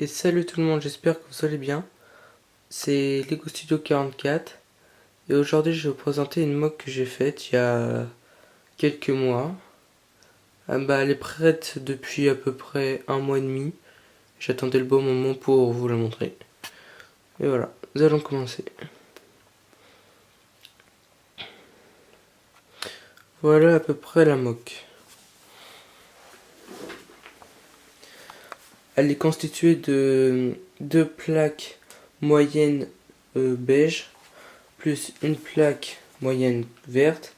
Et salut tout le monde, j'espère que vous allez bien. C'est Lego Studio 44 et aujourd'hui je vais vous présenter une mock que j'ai faite il y a quelques mois. Elle est prête depuis à peu près un mois et demi. J'attendais le bon moment pour vous la montrer. Et voilà, nous allons commencer. Voilà à peu près la mock. Elle est constituée de deux plaques moyennes beige, plus une plaque moyenne verte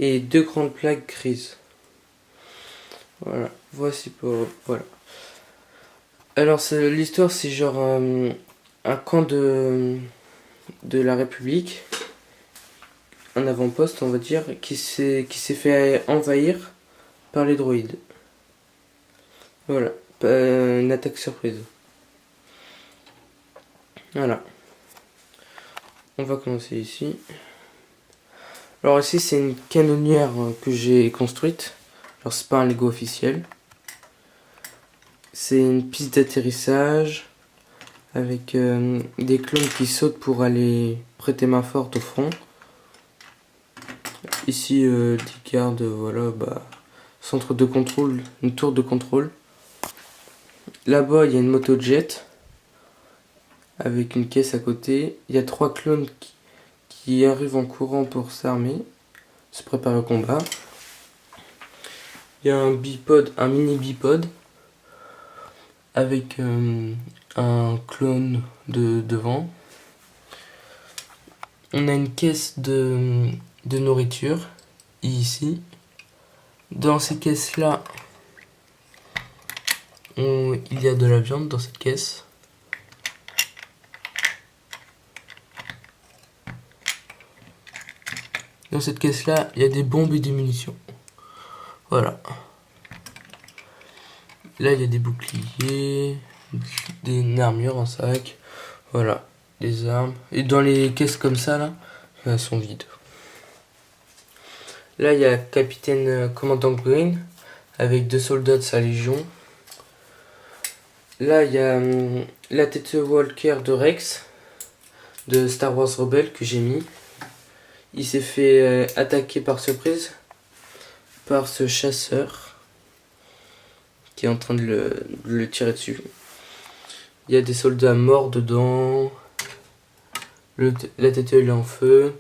et deux grandes plaques grises. Voilà, voici pour... Voilà. Alors l'histoire c'est genre un camp de la République, un avant-poste on va dire, qui s'est fait envahir par les droïdes. Voilà, une attaque surprise. Voilà. On va commencer ici. Alors ici c'est une canonnière que j'ai construite. Alors c'est pas un Lego officiel. C'est une piste d'atterrissage avec des clones qui sautent pour aller prêter main forte au front. Ici des gardes, voilà, centre de contrôle, une tour de contrôle. Là-bas il y a une moto jet avec une caisse à côté. Il y a trois clones qui arrivent en courant pour s'armer, se préparer au combat. Il y a un bipod, un mini bipod avec un clone devant. On a une caisse de nourriture ici. Dans ces caisses là il y a de la viande dans cette caisse. Dans cette caisse là il y a des bombes et des munitions. Voilà. Là il y a des boucliers, des armures en sac. Voilà, des armes. Et dans les caisses comme ça là, elles sont vides. Là il y a Capitaine Commandant Green avec deux soldats de sa légion. Là il y a la tête Walker de Rex de Star Wars Rebels que j'ai mis. Il s'est fait attaquer par surprise par ce chasseur qui est en train de le tirer dessus. Il y a des soldats morts dedans. La tête est en feu.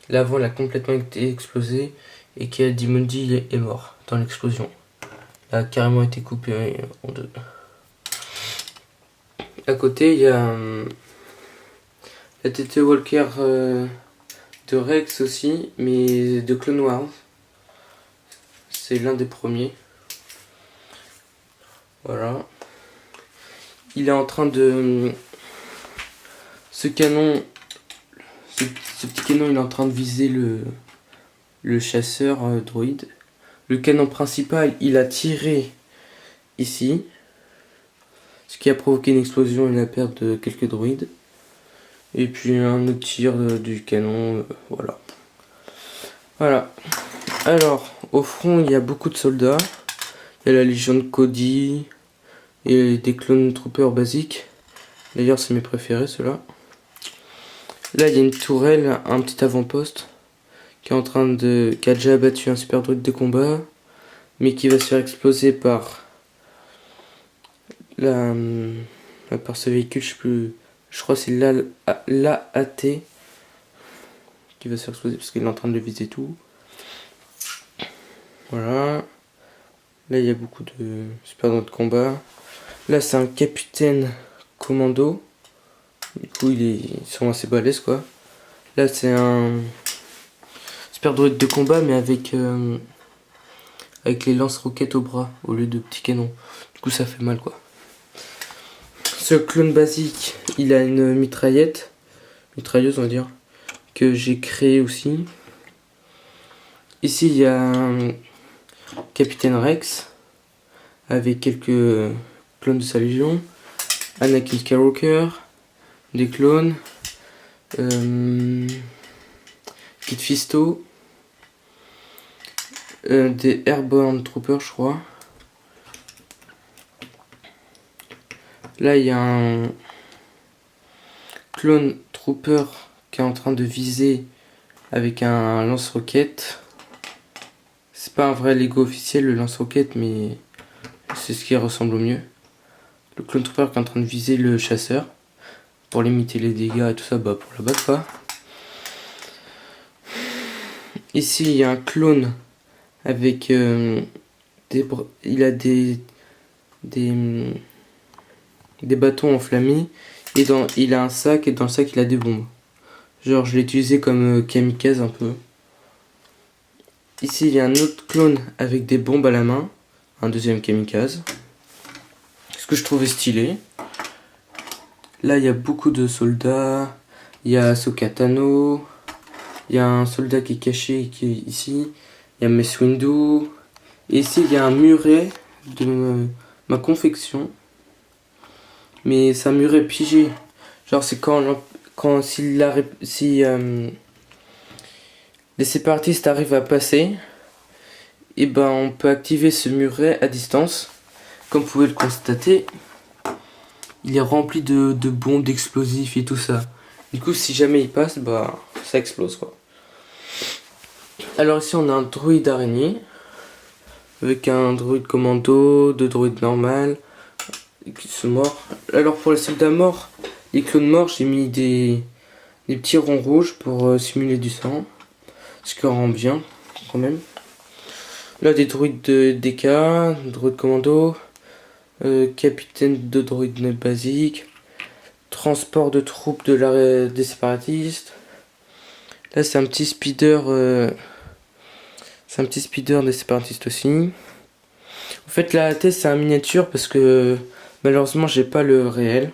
L'avant a complètement été explosé et Ki-Adi-Mundi est mort dans l'explosion. Il a carrément été coupé en deux. À côté il y a la tête Walker de Rex aussi, mais de Clone Wars. C'est l'un des premiers. Voilà. Il est en train de... Ce canon... Ce petit canon, il est en train de viser le chasseur droïde. Le canon principal, il a tiré ici. Ce qui a provoqué une explosion et la perte de quelques droïdes. Et puis un autre tir du canon, voilà. Voilà. Alors, au front, il y a beaucoup de soldats. Il y a la Légion de Cody et des clone troopers basiques. D'ailleurs, c'est mes préférés, ceux-là. Là, il y a une tourelle, un petit avant-poste qui a déjà abattu un super droïde de combat, mais qui va se faire exploser par par ce véhicule, je sais plus. Je crois que c'est l'AAT qui va se faire exploser parce qu'il est en train de le viser tout. Voilà. Là, il y a beaucoup de super droïdes de combat. Là, c'est un capitaine commando. Du coup, ils sont assez balèzes, quoi. Là, c'est un super droïde de combat, mais avec les lance-roquettes au bras, au lieu de petits canons. Du coup, ça fait mal, quoi. Ce clone basique, il a une mitrailleuse, on va dire, que j'ai créé aussi. Ici, il y a un Capitaine Rex, avec quelques clones de sa légion. Anakin Skywalker, des clones. Kit Fisto. Des Airborne Troopers, je crois. Là, il y a un clone trooper qui est en train de viser avec un lance-roquette. C'est pas un vrai Lego officiel, le lance-roquette, mais c'est ce qui ressemble au mieux. Le clone trooper qui est en train de viser le chasseur pour limiter les dégâts et tout ça, bah pour la battre quoi. Ici, il y a un clone avec il a des bâtons enflammés et il a un sac et dans le sac il a des bombes. Genre je l'ai utilisé comme kamikaze un peu. Ici il y a un autre clone avec des bombes à la main, un deuxième kamikaze. Ce que je trouvais stylé. Là il y a beaucoup de soldats. Il y a Ahsoka Tano. Il y a un soldat qui est caché qui est ici. Il y a Mace Windu. Et ici il y a un muret de ma confection. Mais c'est un muret pigé. Genre c'est si les séparatistes arrivent à passer, et ben on peut activer ce muret à distance. Comme vous pouvez le constater, il est rempli de bombes, d'explosifs et tout ça. Du coup si jamais il passe, bah ça explose quoi. Alors ici on a un droïde araignée avec un droïde commando, deux droïdes normales qui sont morts. Alors pour les soldats morts, les clones morts, j'ai mis des petits ronds rouges pour simuler du sang, ce qui rend bien quand même. Là des droïdes de DK, droïdes commando, capitaine de droïdes basique, transport de troupes des séparatistes. Là c'est un petit speeder, des séparatistes aussi. En fait la tête c'est un miniature parce que malheureusement j'ai pas le réel.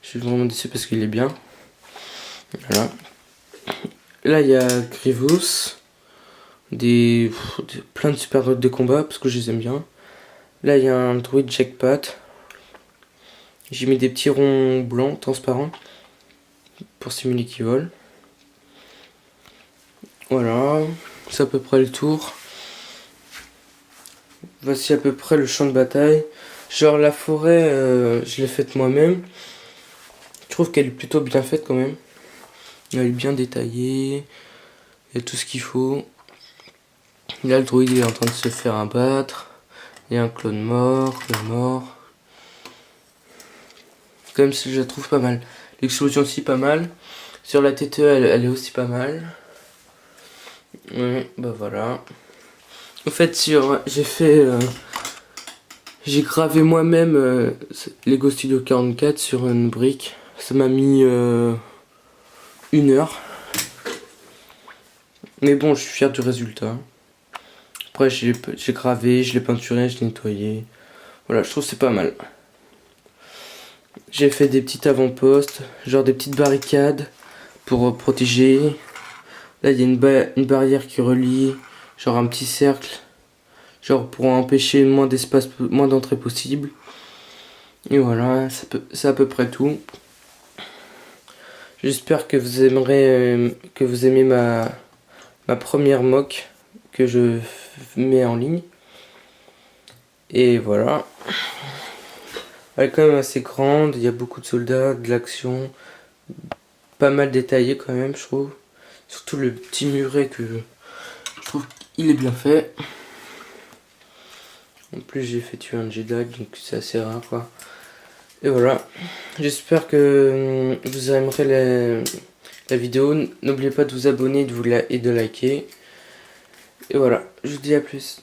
Je suis vraiment déçu parce qu'il est bien. Voilà. Là il y a Grievous. Plein de super droïdes de combat parce que je les aime bien. Là il y a un droïde jackpot. J'ai mis des petits ronds blancs transparents pour simuler qu'ils volent. Voilà, c'est à peu près le tour. Voici à peu près le champ de bataille. Genre la forêt, je l'ai faite moi-même. Je trouve qu'elle est plutôt bien faite quand même. Elle est bien détaillée. Il y a tout ce qu'il faut. Là le droïde est en train de se faire abattre. Il y a un clone mort. Comme si je la trouve pas mal. L'explosion aussi pas mal. Sur la tête elle est aussi pas mal. Bah voilà. En fait j'ai gravé moi-même Lego Studio 44 sur une brique. Ça m'a mis 1 heure. Mais bon, je suis fier du résultat. Après, j'ai gravé, je l'ai peinturé, je l'ai nettoyé. Voilà, je trouve que c'est pas mal. J'ai fait des petits avant-postes, genre des petites barricades pour protéger. Là, il y a une barrière qui relie, genre un petit cercle. Genre pour empêcher moins d'espace, moins d'entrée possible. Et voilà, c'est à peu près tout. J'espère que vous aimez ma première mock que je mets en ligne. Et voilà. Elle est quand même assez grande, il y a beaucoup de soldats, de l'action. Pas mal détaillé quand même, je trouve. Surtout le petit muret que je trouve qu'il est bien fait. En plus j'ai fait tuer un Jedi, donc c'est assez rare quoi. Et voilà. J'espère que vous aimerez la vidéo. N'oubliez pas de vous abonner et de liker. Et voilà, je vous dis à plus.